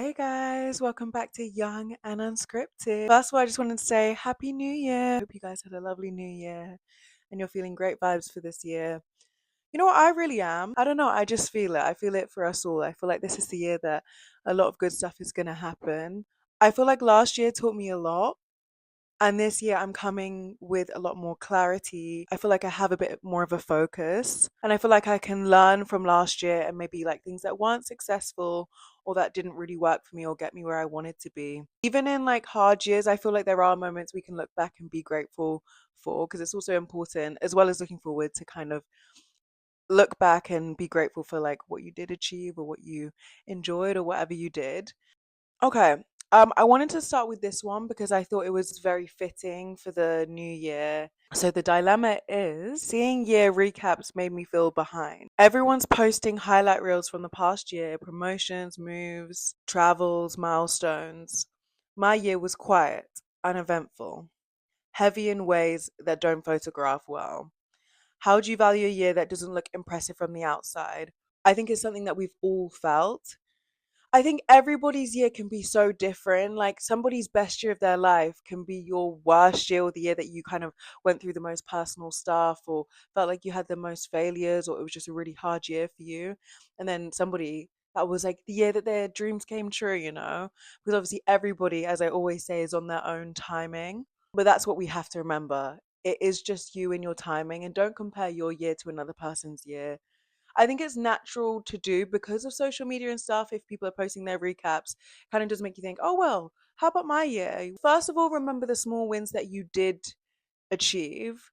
Hey guys, welcome back to Young and Unscripted. First of all, I just wanted to say Happy New Year. Hope you guys had a lovely New Year and you're feeling great vibes for this year. You know what? I really am. I don't know. I just feel it. I feel it for us all. I feel like this is the year that a lot of good stuff is going to happen. I feel like last year taught me a lot. And this year, I'm coming with a lot more clarity. I feel like I have a bit more of a focus. And I feel like I can learn from last year and maybe like things that weren't successful or that didn't really work for me or get me where I wanted to be. Even in like hard years, I feel like there are moments we can look back and be grateful for because it's also important, as well as looking forward, to kind of look back and be grateful for like what you did achieve or what you enjoyed or whatever you did. Okay. I wanted to start with this one because I thought it was very fitting for the new year. So the dilemma is seeing year recaps made me feel behind. Everyone's posting highlight reels from the past year, promotions, moves, travels, milestones. My year was quiet, uneventful, heavy in ways that don't photograph well. How do you value a year that doesn't look impressive from the outside? I think it's something that we've all felt. I think everybody's year can be so different. Like somebody's best year of their life can be your worst year, or the year that you kind of went through the most personal stuff or felt like you had the most failures or it was just a really hard year for you. And then somebody that was like the year that their dreams came true, you know? Because obviously everybody, as I always say, is on their own timing. But that's what we have to remember. It is just you and your timing, and don't compare your year to another person's year. I think it's natural to do because of social media and stuff. If people are posting their recaps, kind of does make you think, oh, well, how about my year? First of all, remember the small wins that you did achieve.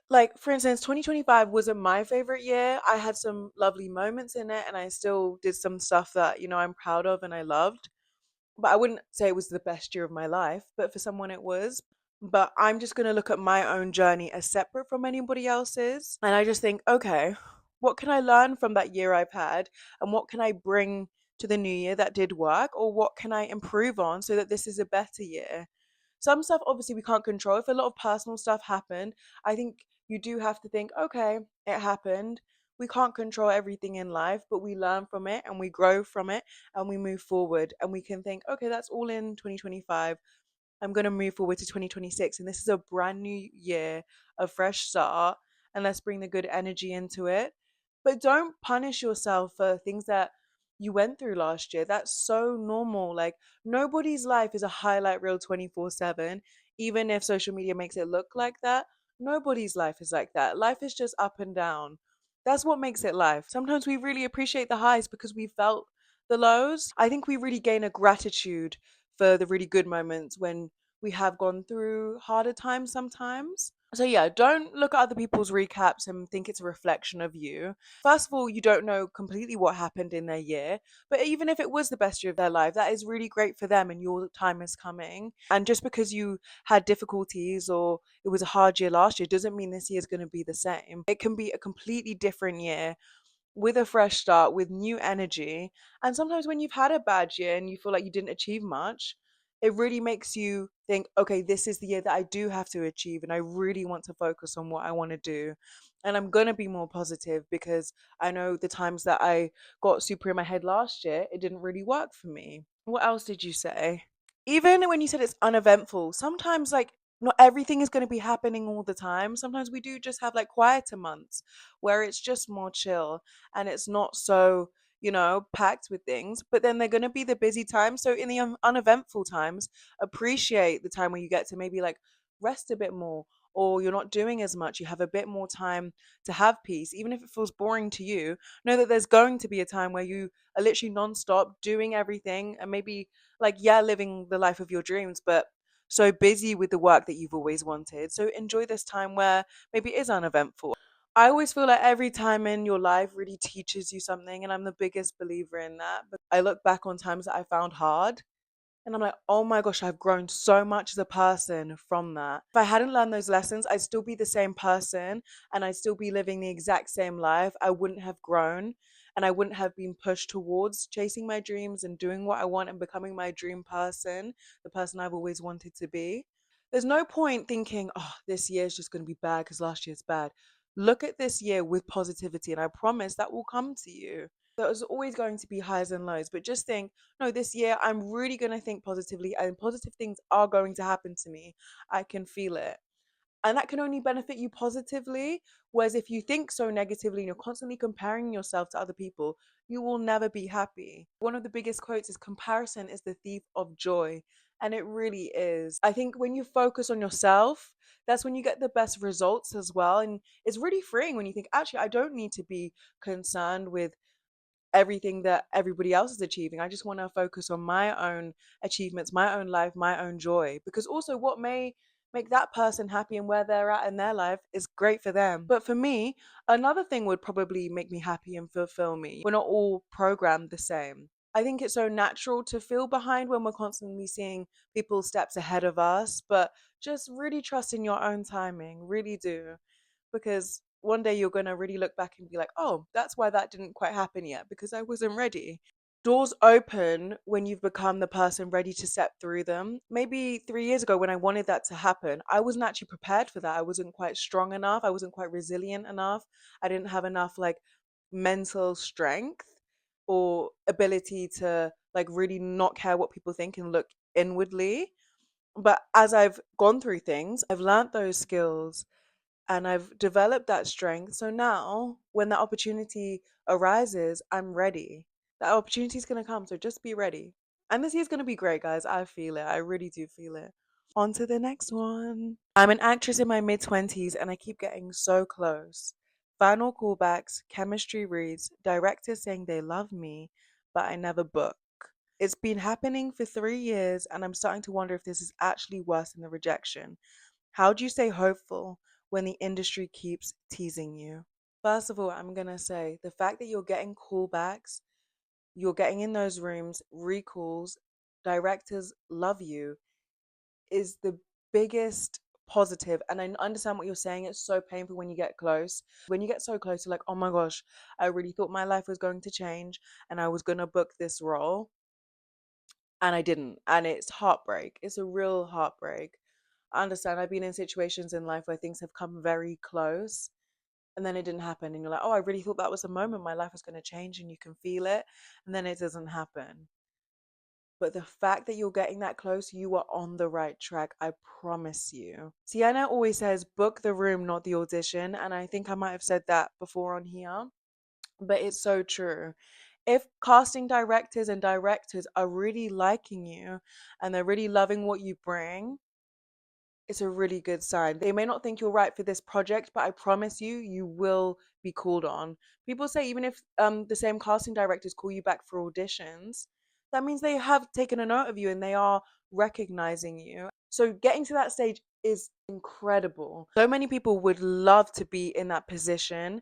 Like, for instance, 2025 wasn't my favorite year. I had some lovely moments in it and I still did some stuff that, I'm proud of and I loved. But I wouldn't say it was the best year of my life, but for someone it was. But I'm just going to look at my own journey as separate from anybody else's. And I just think, okay, what can I learn from that year I've had? And what can I bring to the new year that did work? Or what can I improve on so that this is a better year? Some stuff, obviously, we can't control. If a lot of personal stuff happened, I think you do have to think, okay, it happened. We can't control everything in life, but we learn from it and we grow from it and we move forward. And we can think, okay, that's all in 2025. I'm going to move forward to 2026. And this is a brand new year, a fresh start. And let's bring the good energy into it. But don't punish yourself for things that you went through last year. That's so normal. Like, nobody's life is a highlight reel 24/7, even if social media makes it look like that. Nobody's life is like that. Life is just up and down. That's what makes it life. Sometimes we really appreciate the highs because we felt the lows. I think we really gain a gratitude for the really good moments when we have gone through harder times sometimes. So yeah, don't look at other people's recaps and think it's a reflection of you. First of all, you don't know completely what happened in their year, but even if it was the best year of their life, that is really great for them and your time is coming. And just because you had difficulties or it was a hard year last year doesn't mean this year is going to be the same. It can be a completely different year with a fresh start, with new energy. And sometimes when you've had a bad year and you feel like you didn't achieve much, it really makes you think, okay, this is the year that I do have to achieve. And I really want to focus on what I want to do. And I'm going to be more positive because I know the times that I got super in my head last year, it didn't really work for me. What else did you say? Even when you said it's uneventful, sometimes like not everything is going to be happening all the time. Sometimes we do just have like quieter months where it's just more chill and it's not so, packed with things. But then they're going to be the busy times. So in the uneventful times, appreciate the time where you get to maybe like rest a bit more or you're not doing as much. You have a bit more time to have peace. Even if it feels boring to you, know that there's going to be a time where you are literally nonstop doing everything and maybe like, yeah, living the life of your dreams, but so busy with the work that you've always wanted. So enjoy this time where maybe it is uneventful. I always feel like every time in your life really teaches you something, and I'm the biggest believer in that. But I look back on times that I found hard, and I'm like, oh my gosh, I've grown so much as a person from that. If I hadn't learned those lessons, I'd still be the same person and I'd still be living the exact same life. I wouldn't have grown and I wouldn't have been pushed towards chasing my dreams and doing what I want and becoming my dream person, the person I've always wanted to be. There's no point thinking, oh, this year is just going to be bad because last year's bad. Look at this year with positivity, and I promise that will come to you. There's always going to be highs and lows, but just think, no, this year I'm really going to think positively and positive things are going to happen to me. I can feel it. And that can only benefit you positively. Whereas if you think so negatively and you're constantly comparing yourself to other people, you will never be happy. One of the biggest quotes is comparison is the thief of joy. And it really is. I think when you focus on yourself, that's when you get the best results as well. And it's really freeing when you think, actually, I don't need to be concerned with everything that everybody else is achieving. I just want to focus on my own achievements, my own life, my own joy. Because also, what may make that person happy and where they're at in their life is great for them. But for me, another thing would probably make me happy and fulfill me. We're not all programmed the same. I think it's so natural to feel behind when we're constantly seeing people steps ahead of us, but just really trust in your own timing, really do, because one day you're going to really look back and be like, oh, that's why that didn't quite happen yet, because I wasn't ready. Doors open when you've become the person ready to step through them. Maybe 3 years ago, when I wanted that to happen, I wasn't actually prepared for that. I wasn't quite strong enough. I wasn't quite resilient enough. I didn't have enough like mental strength or ability to like really not care what people think and look inwardly. But as I've gone through things, I've learned those skills and I've developed that strength. So now, when that opportunity arises, I'm ready. That opportunity is going to come. So just be ready. And this year's going to be great, guys. I feel it. I really do feel it. On to the next one. I'm an actress in my mid 20s and I keep getting so close. Final callbacks, chemistry reads, directors saying they love me, but I never book. It's been happening for 3 years and I'm starting to wonder if this is actually worse than the rejection. How do you stay hopeful when the industry keeps teasing you? First of all, I'm going to say the fact that you're getting callbacks, you're getting in those rooms, recalls, directors love you is the biggest positive. And I understand what you're saying. It's so painful when you get close. When you get so close, you're like, oh my gosh, I really thought my life was going to change and I was going to book this role and I didn't. And it's heartbreak. It's a real heartbreak. I understand. I've been in situations in life where things have come very close and then it didn't happen. And you're like, oh, I really thought that was the moment my life was going to change and you can feel it. And then it doesn't happen. But the fact that you're getting that close, you are on the right track. I promise you. Sienna always says, book the room, not the audition. And I think I might have said that before on here, but it's so true. If casting directors are really liking you and they're really loving what you bring, it's a really good sign. They may not think you're right for this project, but I promise you, you will be called on. People say even if the same casting directors call you back for auditions, that means they have taken a note of you and they are recognizing you. So getting to that stage is incredible. So many people would love to be in that position,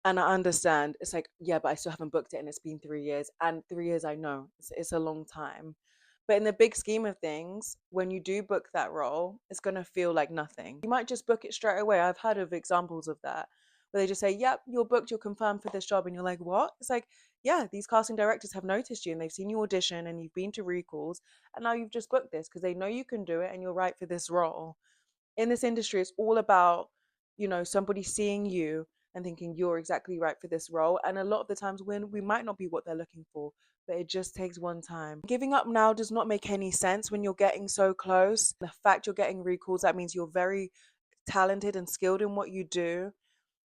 and I understand. It's like, yeah, but I still haven't booked it and it's been 3 years. And 3 years, I know it's a long time. But in the big scheme of things, when you do book that role, it's going to feel like nothing. You might just book it straight away. I've heard of examples of that where they just say, yep, you're booked, you're confirmed for this job. And you're like, what? It's like, yeah, these casting directors have noticed you and they've seen you audition and you've been to recalls. And now you've just booked this because they know you can do it and you're right for this role. In this industry, it's all about, somebody seeing you and thinking you're exactly right for this role. And a lot of the times when we might not be what they're looking for, but it just takes one time. Giving up now does not make any sense when you're getting so close. The fact you're getting recalls, that means you're very talented and skilled in what you do.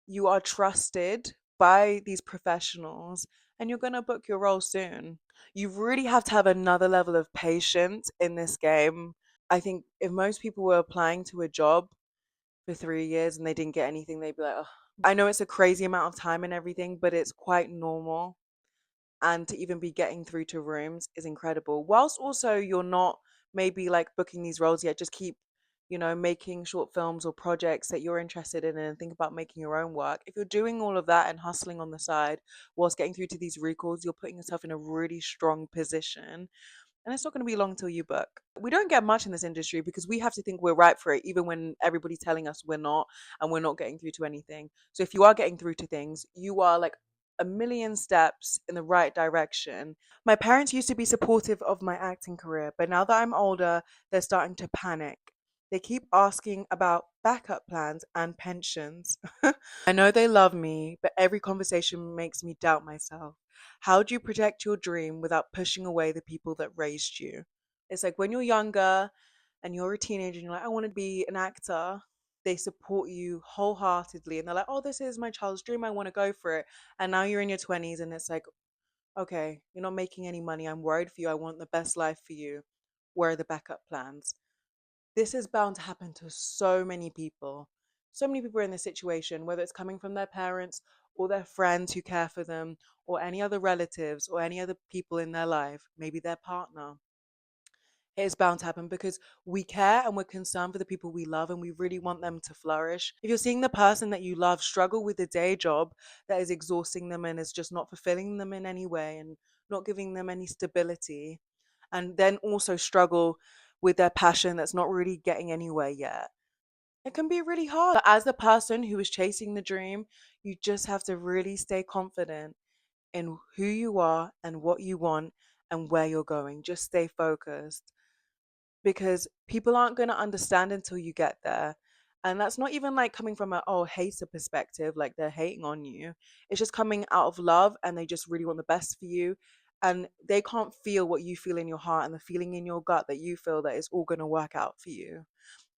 You are trusted by these professionals and you're going to book your role soon. You really have to have another level of patience in this game. I think if most people were applying to a job for 3 years and they didn't get anything, they'd be like, oh. I know it's a crazy amount of time and everything, but it's quite normal. And to even be getting through to rooms is incredible. Whilst also you're not maybe like booking these roles yet, just keep, making short films or projects that you're interested in and think about making your own work. If you're doing all of that and hustling on the side whilst getting through to these recalls, you're putting yourself in a really strong position and it's not going to be long till you book. We don't get much in this industry because we have to think we're right for it, even when everybody's telling us we're not and we're not getting through to anything. So if you are getting through to things, you are like a million steps in the right direction. My parents used to be supportive of my acting career, but now that I'm older, they're starting to panic. They keep asking about backup plans and pensions. I know they love me, but every conversation makes me doubt myself. How do you protect your dream without pushing away the people that raised you? It's like when you're younger and you're a teenager and you're like, I want to be an actor, they support you wholeheartedly and they're like, oh, this is my child's dream. I want to go for it. And now you're in your 20s and it's like, okay, you're not making any money. I'm worried for you. I want the best life for you. Where are the backup plans? This is bound to happen to so many people. So many people are in this situation, whether it's coming from their parents or their friends who care for them, or any other relatives or any other people in their life, maybe their partner. It is bound to happen because we care and we're concerned for the people we love and we really want them to flourish. If you're seeing the person that you love struggle with a day job that is exhausting them and is just not fulfilling them in any way and not giving them any stability, and then also struggle with their passion that's not really getting anywhere yet, it can be really hard. But as the person who is chasing the dream, you just have to really stay confident in who you are and what you want and where you're going. Just stay focused because people aren't going to understand until you get there. And that's not even like coming from a hater perspective, like they're hating on you. It's just coming out of love and they just really want the best for you. And they can't feel what you feel in your heart and the feeling in your gut that you feel that it's all going to work out for you.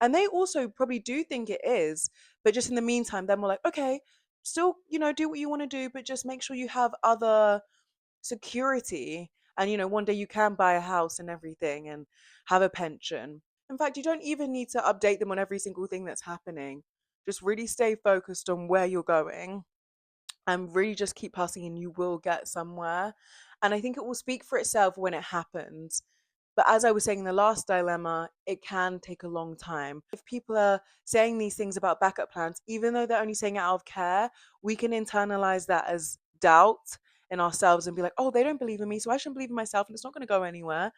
And they also probably do think it is, but just in the meantime, they're more like, okay, still, do what you want to do, but just make sure you have other security. And one day you can buy a house and everything and have a pension. In fact, you don't even need to update them on every single thing that's happening. Just really stay focused on where you're going and really just keep passing and you will get somewhere. And I think it will speak for itself when it happens. But as I was saying in the last dilemma, it can take a long time. If people are saying these things about backup plans, even though they're only saying it out of care, we can internalize that as doubt in ourselves and be like, oh, they don't believe in me, so I shouldn't believe in myself and it's not going to go anywhere.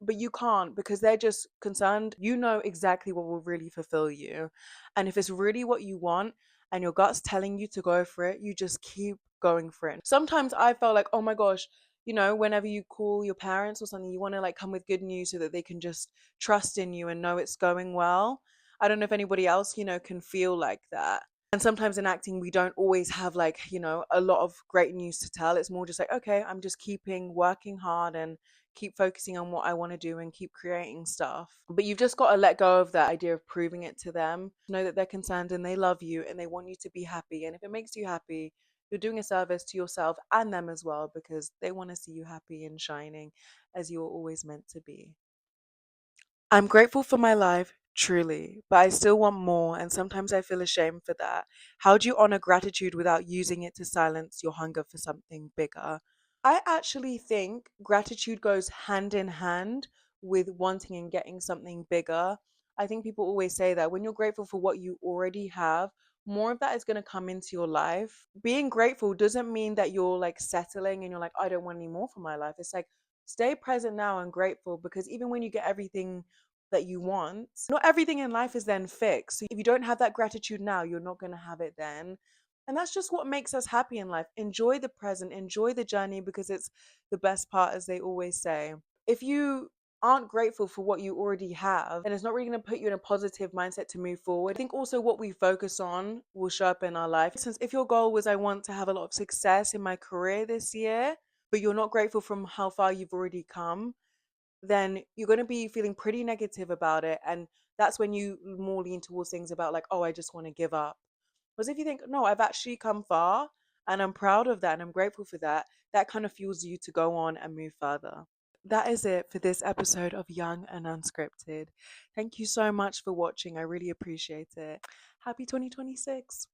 But you can't because they're just concerned. You know exactly what will really fulfill you. And if it's really what you want and your gut's telling you to go for it, you just keep going for it. Sometimes I felt like, oh my gosh, whenever you call your parents or something, you want to like come with good news so that they can just trust in you and know it's going well. I don't know if anybody else, can feel like that. And sometimes in acting, we don't always have like, a lot of great news to tell. It's more just like, okay, I'm just keeping working hard and keep focusing on what I want to do and keep creating stuff. But you've just got to let go of that idea of proving it to them. Know that they're concerned and they love you and they want you to be happy. And if it makes you happy, you're doing a service to yourself and them as well because they want to see you happy and shining as you were always meant to be. I'm grateful for my life, truly, but I still want more, and sometimes I feel ashamed for that. How do you honor gratitude without using it to silence your hunger for something bigger? I actually think gratitude goes hand in hand with wanting and getting something bigger. I think people always say that when you're grateful for what you already have, more of that is going to come into your life. Being grateful doesn't mean that you're like settling and you're like, I don't want any more from my life. It's like, stay present now and grateful because even when you get everything that you want, not everything in life is then fixed. So if you don't have that gratitude now, you're not going to have it then. And that's just what makes us happy in life. Enjoy the present, enjoy the journey because it's the best part, as they always say. If you aren't grateful for what you already have, and it's not really going to put you in a positive mindset to move forward. I think also what we focus on will show up in our life. Since if your goal was, I want to have a lot of success in my career this year, but you're not grateful from how far you've already come, then you're going to be feeling pretty negative about it. And that's when you more lean towards things about like, oh, I just want to give up. Whereas if you think, no, I've actually come far and I'm proud of that and I'm grateful for that, that kind of fuels you to go on and move further. That is it for this episode of Young and Unscripted. Thank you so much for watching. I really appreciate it. Happy 2026.